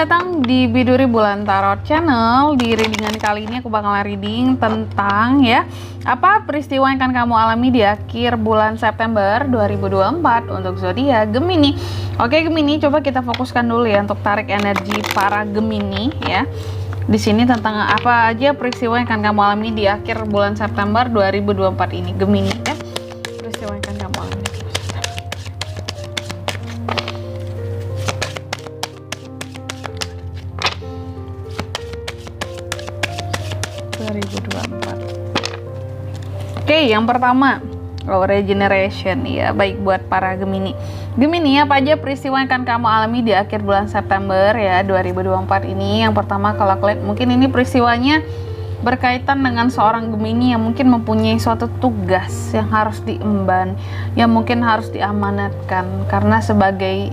datang di Biduri Bulan Tarot Channel. Di readingan kali ini aku bakal reading tentang apa peristiwa yang akan kamu alami di akhir bulan September 2024 untuk zodiak Gemini. Oke Gemini, coba kita fokuskan dulu ya untuk tarik energi para Gemini ya. Di sini tentang apa aja peristiwa yang akan kamu alami di akhir bulan September 2024 ini Gemini ya. Peristiwa yang akan kamu alami. 2024. Oke, yang pertama regeneration ya, baik buat para Gemini. Gemini, apa aja peristiwa yang akan kamu alami di akhir bulan September ya 2024 ini. Yang pertama, kalau kalian mungkin ini peristiwanya berkaitan dengan seorang Gemini yang mungkin mempunyai suatu tugas yang harus diemban, yang mungkin harus diamanatkan, karena sebagai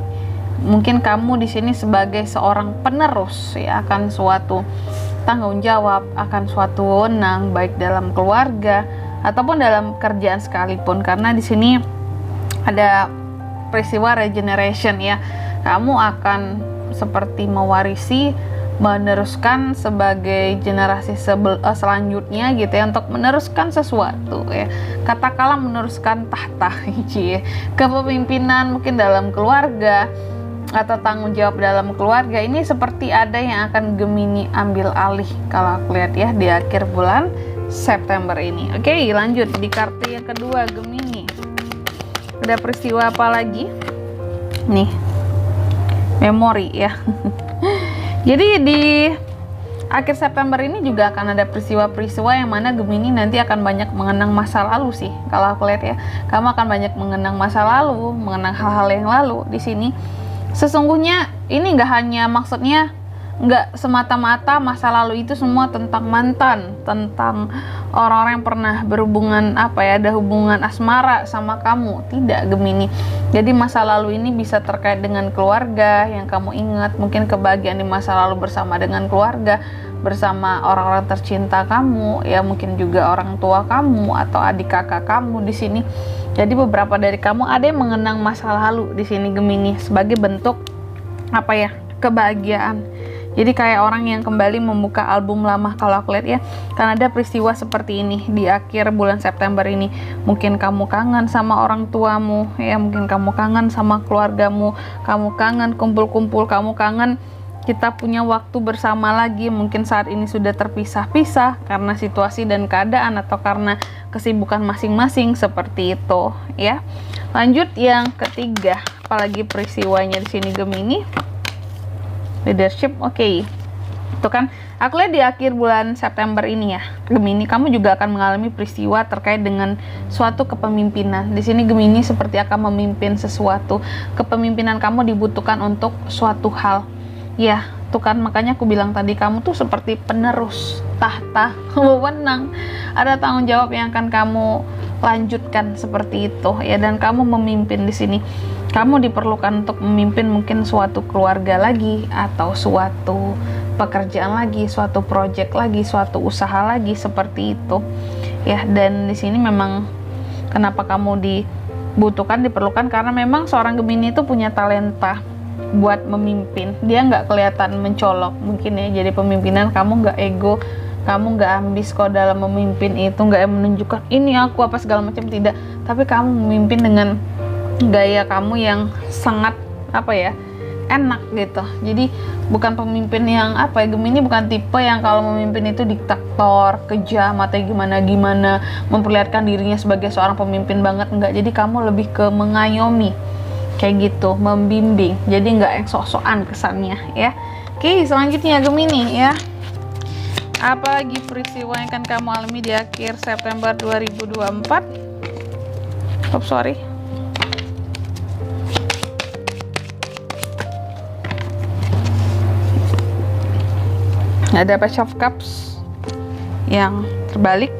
mungkin kamu di sini sebagai seorang penerus ya akan suatu tanggung jawab, akan suatu wewenang baik dalam keluarga ataupun dalam kerjaan sekalipun, karena di sini ada peristiwa regeneration ya. Kamu akan seperti mewarisi, meneruskan sebagai generasi selanjutnya gitu ya, untuk meneruskan sesuatu ya. Katakanlah meneruskan tahta kepemimpinan mungkin dalam keluarga atau tanggung jawab dalam keluarga. Ini seperti ada yang akan Gemini ambil alih kalau aku lihat ya di akhir bulan September ini. Oke, lanjut di kartu yang kedua Gemini. Ada peristiwa apa lagi? Nih, memori ya. Jadi di akhir September ini juga akan ada peristiwa-peristiwa yang mana Gemini nanti akan banyak mengenang masa lalu sih. Kalau aku lihat ya, kamu akan banyak mengenang masa lalu, mengenang hal-hal yang lalu di sini. Sesungguhnya ini nggak hanya maksudnya nggak semata-mata masa lalu itu semua tentang mantan, tentang orang-orang yang pernah berhubungan ada hubungan asmara sama kamu. Tidak Gemini. Jadi masa lalu ini bisa terkait dengan keluarga yang kamu ingat, mungkin kebahagiaan di masa lalu bersama dengan keluarga, bersama orang-orang tercinta kamu ya, mungkin juga orang tua kamu atau adik kakak kamu di sini. Jadi beberapa dari kamu ada yang mengenang masa lalu di sini Gemini sebagai bentuk kebahagiaan. Jadi kayak orang yang kembali membuka album lama kalau aku lihat ya. Karena ada peristiwa seperti ini di akhir bulan September ini. Mungkin kamu kangen sama orang tuamu ya, mungkin kamu kangen sama keluargamu, kamu kangen kumpul-kumpul, kamu kangen kita punya waktu bersama lagi. Mungkin saat ini sudah terpisah-pisah karena situasi dan keadaan atau karena kesibukan masing-masing seperti itu ya. Lanjut yang ketiga, apalagi peristiwanya di sini Gemini. Leadership. Oke. Itu kan aku lihat di akhir bulan September ini ya Gemini, kamu juga akan mengalami peristiwa terkait dengan suatu kepemimpinan. Di sini Gemini seperti akan memimpin sesuatu. Kepemimpinan kamu dibutuhkan untuk suatu hal. Ya, tuh kan makanya aku bilang tadi kamu tuh seperti penerus tahta, wewenang. Ada tanggung jawab yang akan kamu lanjutkan seperti itu ya, dan kamu memimpin di sini. Kamu diperlukan untuk memimpin mungkin suatu keluarga lagi atau suatu pekerjaan lagi, suatu project lagi, suatu usaha lagi seperti itu. Ya, dan di sini memang kenapa kamu diperlukan karena memang seorang Gemini itu punya talenta buat memimpin. Dia nggak kelihatan mencolok mungkin ya, jadi pemimpinan kamu nggak ego, kamu nggak ambis kok dalam memimpin itu, nggak menunjukkan ini aku apa segala macam, tidak. Tapi kamu memimpin dengan gaya kamu yang sangat enak gitu. Jadi bukan pemimpin yang Gemini bukan tipe yang kalau memimpin itu diktator, kejam atau gimana memperlihatkan dirinya sebagai seorang pemimpin banget, enggak. Jadi kamu lebih ke mengayomi kayak gitu, membimbing. Jadi nggak yang sok-sokan kesannya ya. Oke, selanjutnya Gemini ya. Apalagi peristiwa yang akan kamu alami di akhir September 2024? Ada Page of Cups yang terbalik,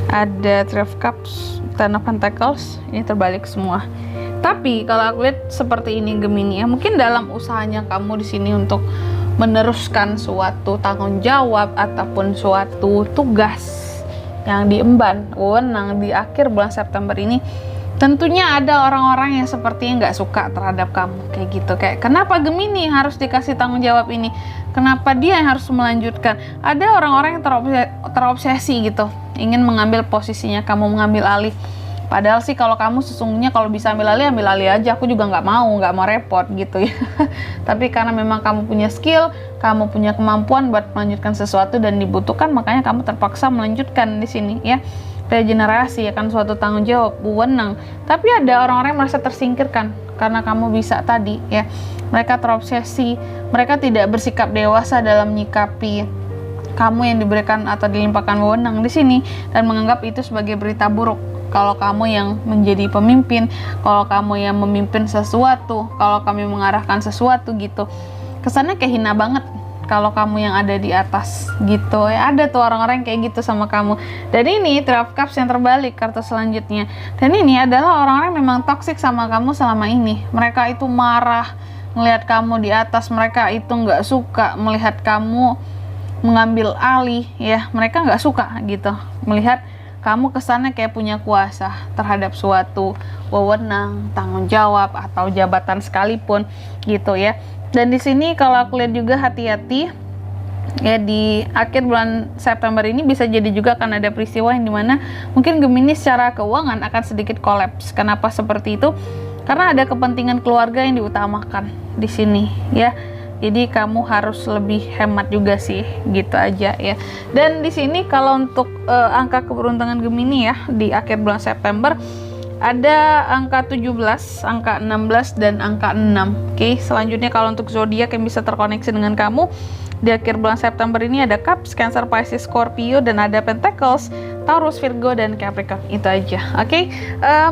ada Three of Cups, Ten of Pentacles, ini terbalik semua. Tapi kalau aku lihat seperti ini Gemini ya, mungkin dalam usahanya kamu di sini untuk meneruskan suatu tanggung jawab ataupun suatu tugas yang diemban, wewenang di akhir bulan September ini, Tentunya ada orang-orang yang sepertinya nggak suka terhadap kamu kayak gitu, kayak kenapa Gemini harus dikasih tanggung jawab ini, kenapa dia yang harus melanjutkan. Ada orang-orang yang terobsesi gitu, ingin mengambil posisinya kamu, mengambil alih. Padahal sih kalau kamu sesungguhnya kalau bisa ambil alih aja, aku juga nggak mau repot gitu ya. Tapi karena memang kamu punya skill, kamu punya kemampuan buat melanjutkan sesuatu dan dibutuhkan, makanya kamu terpaksa melanjutkan di sini ya. Regenerasi akan suatu tanggung jawab, wewenang. Tapi ada orang-orang yang merasa tersingkirkan karena kamu bisa tadi ya. Mereka terobsesi, mereka tidak bersikap dewasa dalam menyikapi kamu yang diberikan atau dilimpahkan wewenang di sini, dan menganggap itu sebagai berita buruk. Kalau kamu yang menjadi pemimpin, kalau kamu yang memimpin sesuatu, kalau kami mengarahkan sesuatu gitu, kesannya kayak hina banget kalau kamu yang ada di atas gitu ya. Ada tuh orang-orang kayak gitu sama kamu. Dan ini Three of Cups yang terbalik, kartu selanjutnya. Dan ini adalah orang-orang yang memang toksik sama kamu selama ini. Mereka itu marah melihat kamu di atas, mereka itu nggak suka melihat kamu mengambil alih ya. Mereka nggak suka gitu melihat kamu kesannya kayak punya kuasa terhadap suatu wewenang, tanggung jawab, atau jabatan sekalipun gitu ya. Dan di sini kalau aku lihat juga hati-hati ya, di akhir bulan September ini bisa jadi juga akan ada peristiwa yang dimana mungkin Gemini secara keuangan akan sedikit kolaps. Kenapa seperti itu? Karena ada kepentingan keluarga yang diutamakan di sini ya. Jadi kamu harus lebih hemat juga sih, gitu aja ya. Dan di sini kalau untuk angka keberuntungan Gemini ya di akhir bulan September, ada angka 17, angka 16, dan angka 6. Oke, selanjutnya kalau untuk zodiak yang bisa terkoneksi dengan kamu di akhir bulan September ini ada Cups, Cancer, Pisces, Scorpio, dan ada Pentacles, Taurus, Virgo, dan Capricorn. Itu aja. Oke,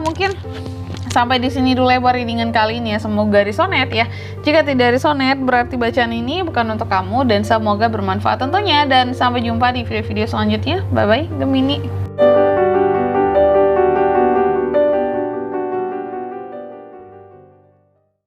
mungkin sampai di sini dulu lebar readingan kali ini ya. Semoga resonate ya. Jika tidak resonate, berarti bacaan ini bukan untuk kamu, dan semoga bermanfaat tentunya. Dan sampai jumpa di video-video selanjutnya. Bye-bye, Gemini.